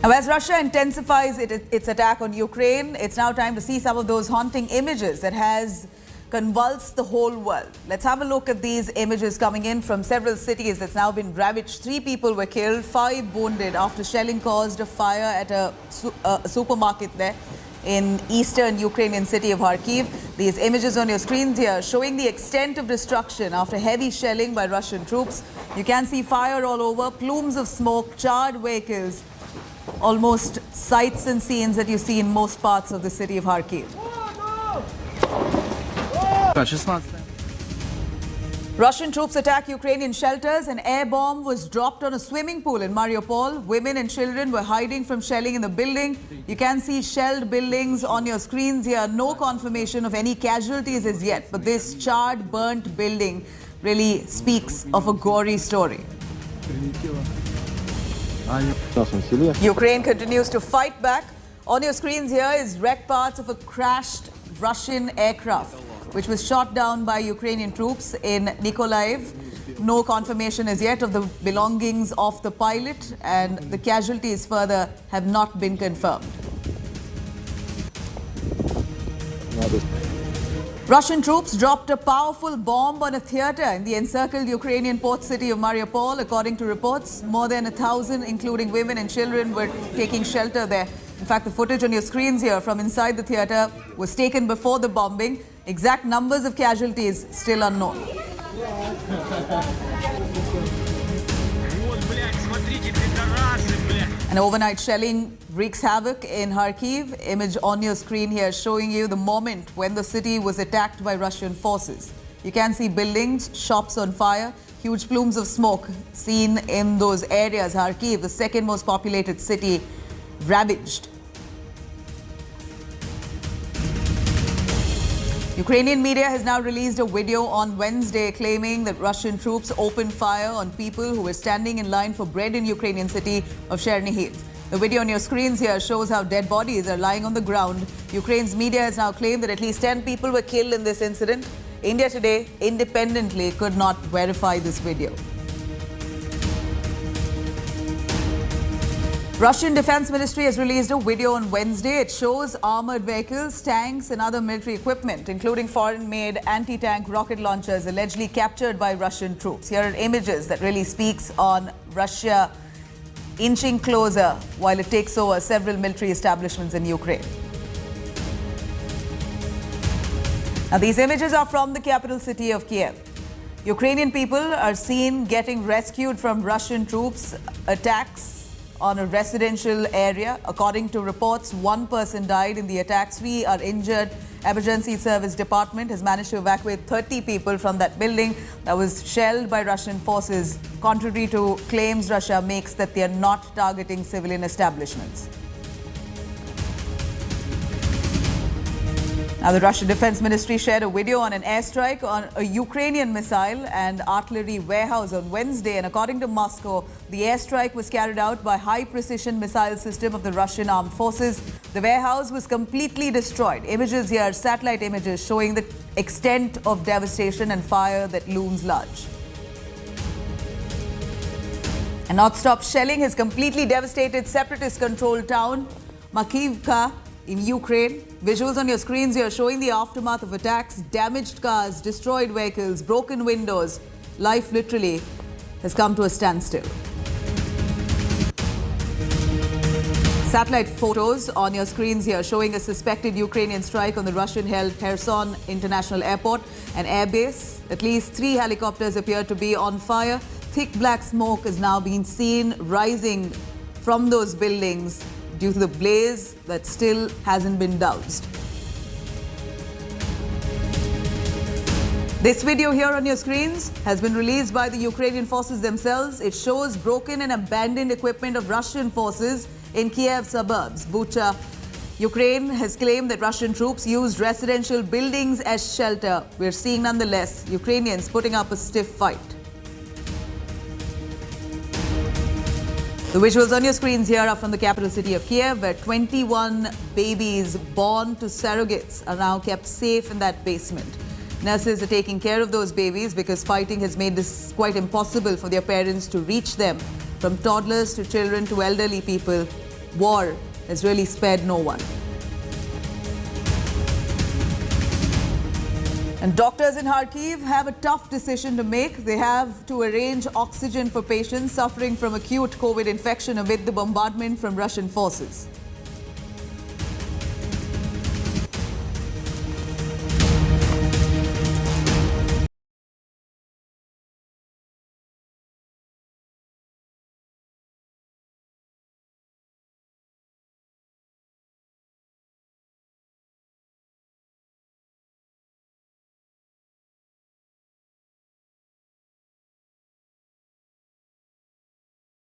Now, as Russia intensifies its attack on Ukraine, it's now time to see some of those haunting images that has convulsed the whole world. Let's have a look at these images coming in from several cities that's now been ravaged. 3 people were killed, 5 wounded after shelling caused a fire at a supermarket there in eastern Ukrainian city of Kyiv. These images on your screens here showing the extent of destruction after heavy shelling by Russian troops. You can see fire all over, plumes of smoke, charred vehicles. Almost sights and scenes that you see in most parts of the city of Kyiv. Russian troops attack Ukrainian shelters. An air bomb was dropped on a swimming pool in Mariupol. Women and children were hiding from shelling in the building. You can see shelled buildings on your screens here. No confirmation of any casualties as yet, but this charred, burnt building really speaks of a gory story. Ukraine continues to fight back. On your screens here is wrecked parts of a crashed Russian aircraft, which was shot down by Ukrainian troops in Kyiv. No confirmation as yet of the belongings of the pilot, and the casualties further have not been confirmed. Russian troops dropped a powerful bomb on a theatre in the encircled Ukrainian port city of Mariupol. According to reports, more than 1,000, including women and children, were taking shelter there. In fact, the footage on your screens here from inside the theatre was taken before the bombing. Exact numbers of casualties still unknown. An overnight shelling wreaks havoc in Kyiv. Image on your screen here showing you the moment when the city was attacked by Russian forces. You can see buildings, shops on fire, huge plumes of smoke seen in those areas. Kyiv, the second most populated city, ravaged. Ukrainian media has now released a video on Wednesday claiming that Russian troops opened fire on people who were standing in line for bread in Ukrainian city of Chernihiv. The video on your screens here shows how dead bodies are lying on the ground. Ukraine's media has now claimed that at least 10 people were killed in this incident. India today independently could not verify this video. Russian Defense Ministry has released a video on Wednesday. It shows armored vehicles, tanks and other military equipment, including foreign-made anti-tank rocket launchers allegedly captured by Russian troops. Here are images that really speaks on Russia inching closer while it takes over several military establishments in Ukraine. Now, these images are from the capital city of Kyiv. Ukrainian people are seen getting rescued from Russian troops' attacks on a residential area. According to reports, 1 person died in the attack, 3 are injured. Emergency Service Department has managed to evacuate 30 people from that building that was shelled by Russian forces, contrary to claims Russia makes that they are not targeting civilian establishments. Now, the Russian Defense Ministry shared a video on an airstrike on a Ukrainian missile and artillery warehouse on Wednesday. And according to Moscow, the airstrike was carried out by high-precision missile system of the Russian armed forces. The warehouse was completely destroyed. Images here, satellite images showing the extent of devastation and fire that looms large. And non-stop shelling has completely devastated separatist-controlled town Makivka in Ukraine. Visuals on your screens here showing the aftermath of attacks, damaged cars, destroyed vehicles, broken windows. Life literally has come to a standstill. Satellite photos on your screens here showing a suspected Ukrainian strike on the Russian-held Kherson International Airport and airbase. At least 3 helicopters appear to be on fire. Thick black smoke is now being seen rising from those buildings due to the blaze that still hasn't been doused. This video here on your screens has been released by the Ukrainian forces themselves. It shows broken and abandoned equipment of Russian forces in Kyiv suburbs, Bucha. Ukraine has claimed that Russian troops used residential buildings as shelter. We're seeing nonetheless Ukrainians putting up a stiff fight. The visuals on your screens here are from the capital city of Kyiv, where 21 babies born to surrogates are now kept safe in that basement. Nurses are taking care of those babies because fighting has made this quite impossible for their parents to reach them. From toddlers to children to elderly people, war has really spared no one. And doctors in Kyiv have a tough decision to make. They have to arrange oxygen for patients suffering from acute COVID infection amid the bombardment from Russian forces.